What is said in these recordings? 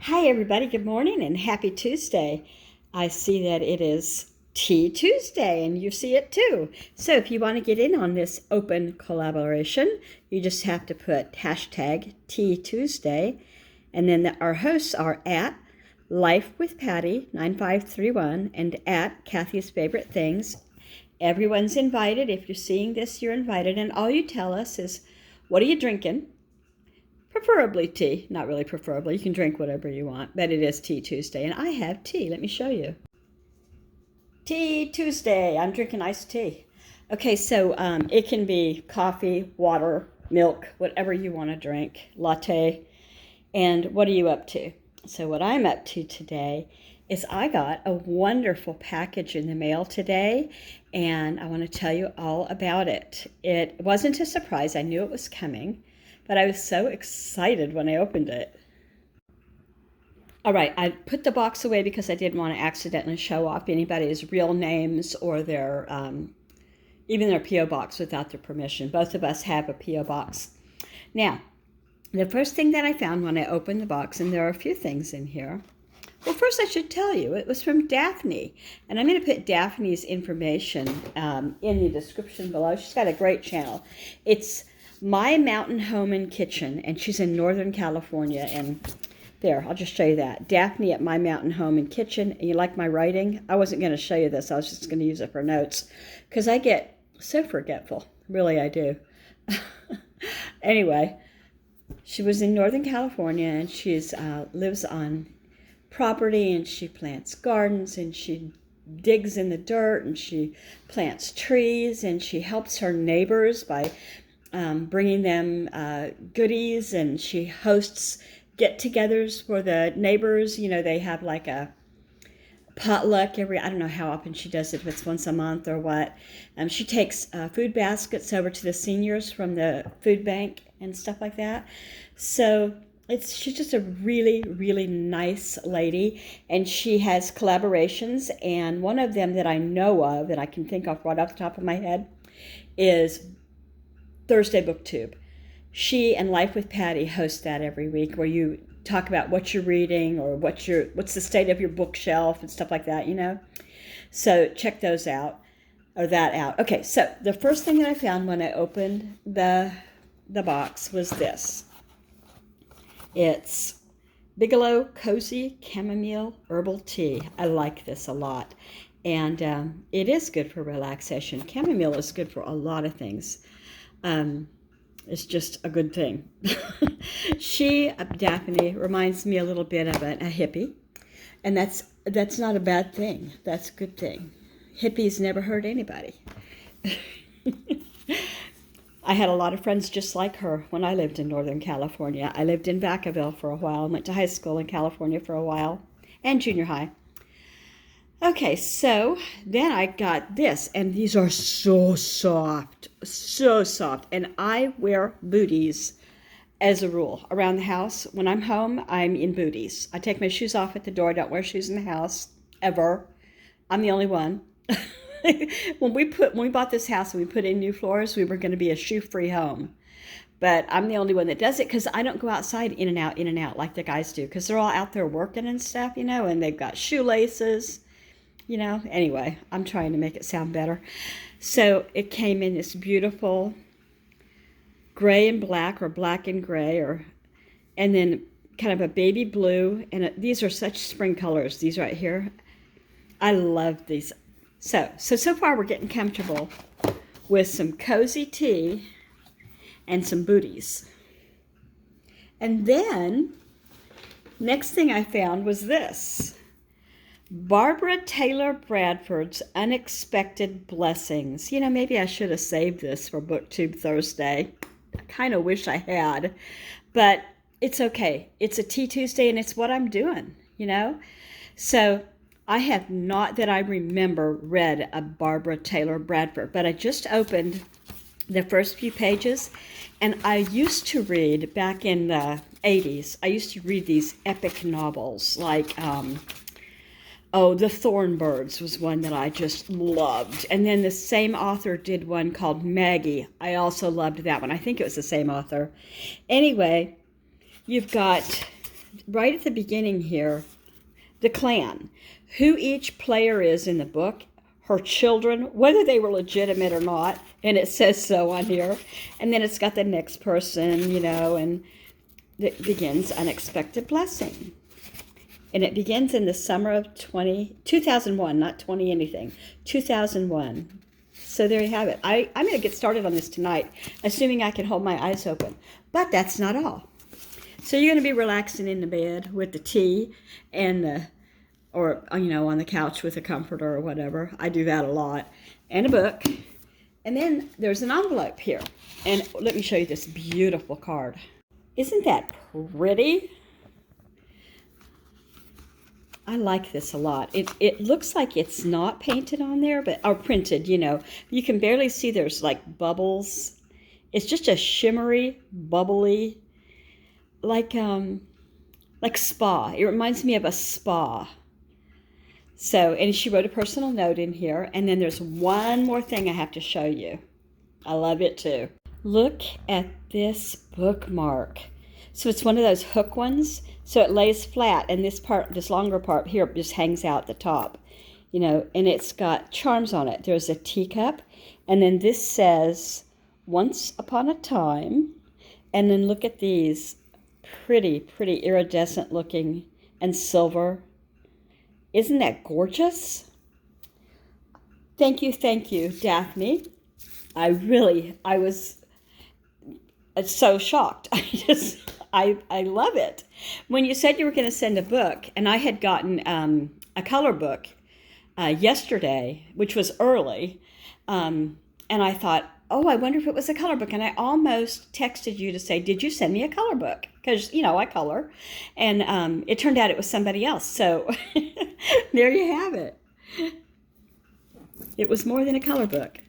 Hi, everybody. Good morning and happy Tuesday. I see that it is Tea Tuesday and you see it too. So if you want to get in on this open collaboration, you just have to put hashtag Tea Tuesday. And then our hosts are at Life with Patty 9531 and at Kathy's Favorite Things. Everyone's invited. If you're seeing this, you're invited. And all you tell us is, what are you drinking? Preferably tea. Not really preferably. You can drink whatever you want, but it is Tea Tuesday. And I have tea. Let me show you. Tea Tuesday. I'm drinking iced tea. Okay, so it can be coffee, water, milk, whatever you want to drink, latte. And what are you up to? So what I'm up to today is I got a wonderful package in the mail today, and I want to tell you all about it. It wasn't a surprise. I knew it was coming. But I was so excited when I opened it. All right, I put the box away because I didn't want to accidentally show off anybody's real names or their, even their P.O. box without their permission. Both of us have a P.O. box. Now, the first thing that I found when I opened the box, and there are a few things in here. Well, first I should tell you, it was from Daphne. And I'm going to put Daphne's information in the description below. She's got a great channel. It's My Mountain Home and Kitchen, and she's in Northern California. And there, I'll just show you that. Daphne at My Mountain Home and Kitchen. And you like my writing? I wasn't going to show you this. I was just going to use it for notes because I get so forgetful. Really, I do. Anyway, she was in Northern California, and she lives on property, and she plants gardens, and she digs in the dirt, and she plants trees, and she helps her neighbors by bringing them goodies, and she hosts get-togethers for the neighbors. You know, they have like a potluck I don't know how often she does it, if it's once a month or what. She takes food baskets over to the seniors from the food bank and stuff like that. So she's just a really, really nice lady, and she has collaborations, and one of them that I know of, that I can think of right off the top of my head, is Thursday Booktube. She and Life with Patty host that every week, where you talk about what you're reading or what's the state of your bookshelf and stuff like that, you know. So check those out, or that out. Okay, so the first thing that I found when I opened the box was this. It's Bigelow Cozy Chamomile Herbal Tea. I like this a lot, and it is good for relaxation. Chamomile is good for a lot of things. It's just a good thing. Daphne, reminds me a little bit of a hippie, and that's not a bad thing. That's a good thing. Hippies never hurt anybody. I had a lot of friends just like her when I lived in Northern California. I lived in Vacaville for a while, went to high school in California for a while, and junior high. Okay, so then I got this, and these are so soft, and I wear booties as a rule around the house. When I'm home, I'm in booties. I take my shoes off at the door. I don't wear shoes in the house, ever. I'm the only one. When we bought this house and we put in new floors, we were going to be a shoe-free home. But I'm the only one that does it because I don't go outside in and out like the guys do, because they're all out there working and stuff, you know, and they've got shoelaces. You know, anyway, I'm trying to make it sound better. So it came in this beautiful gray and black, or black and gray, and then kind of a baby blue. And these are such spring colors, these right here. I love these. So far we're getting comfortable with some cozy tea and some booties. And then, next thing I found was this. Barbara Taylor Bradford's Unexpected Blessings. You know, maybe I should have saved this for BookTube Thursday. I kind of wish I had, but it's okay. It's a Tea Tuesday, and it's what I'm doing, you know? So I have not, that I remember, read a Barbara Taylor Bradford, but I just opened the first few pages, and I used to read, back in the 80s, I used to read these epic novels like The Thornbirds was one that I just loved. And then the same author did one called Maggie. I also loved that one. I think it was the same author. Anyway, you've got right at the beginning here, the clan, who each player is in the book, her children, whether they were legitimate or not, and it says so on here. And then it's got the next person, you know, and it begins Unexpected Blessing. And it begins in the summer of 2001, not 20 anything, 2001. So there you have it. I'm going to get started on this tonight, assuming I can hold my eyes open. But that's not all. So you're going to be relaxing in the bed with the tea and or, you know, on the couch with a comforter or whatever. I do that a lot. And a book. And then there's an envelope here. And let me show you this beautiful card. Isn't that pretty? I like this a lot. It looks like it's not painted on there, or printed, you know. You can barely see there's like bubbles. It's just a shimmery, bubbly, like spa. It reminds me of a spa. So, and she wrote a personal note in here. And then there's one more thing I have to show you. I love it too. Look at this bookmark. So it's one of those hook ones. So it lays flat, and this longer part here just hangs out the top, you know, and it's got charms on it. There's a teacup, and then this says, Once Upon a Time, and then look at these pretty, pretty iridescent looking and silver. Isn't that gorgeous? Thank you, Daphne. I was so shocked. I love it. When you said you were going to send a book, and I had gotten a color book yesterday, which was early, and I thought, oh, I wonder if it was a color book. And I almost texted you to say, did you send me a color book? Because, you know, I color. And it turned out it was somebody else. So there you have it. It was more than a color book.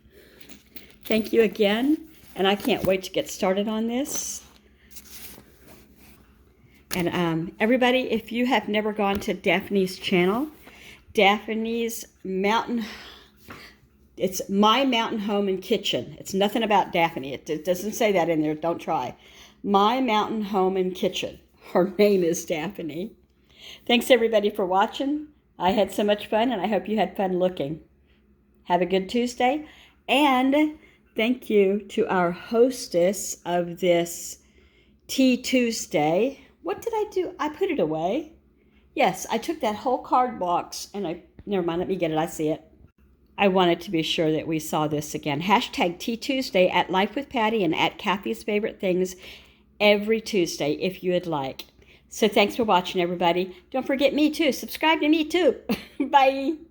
Thank you again. And I can't wait to get started on this. And everybody, if you have never gone to Daphne's channel, Daphne's Mountain, it's My Mountain Home and Kitchen. It's nothing about Daphne. It doesn't say that in there. Don't try. My Mountain Home and Kitchen. Her name is Daphne. Thanks, everybody, for watching. I had so much fun, and I hope you had fun looking. Have a good Tuesday. And thank you to our hostess of this Tea Tuesday. What did I do? I put it away. Yes, I took that whole card box and never mind, let me get it. I see it. I wanted to be sure that we saw this again. Hashtag Tea Tuesday at Life with Patty and at Kathy's Favorite Things every Tuesday if you would like. So thanks for watching, everybody. Don't forget me too. Subscribe to me too. Bye.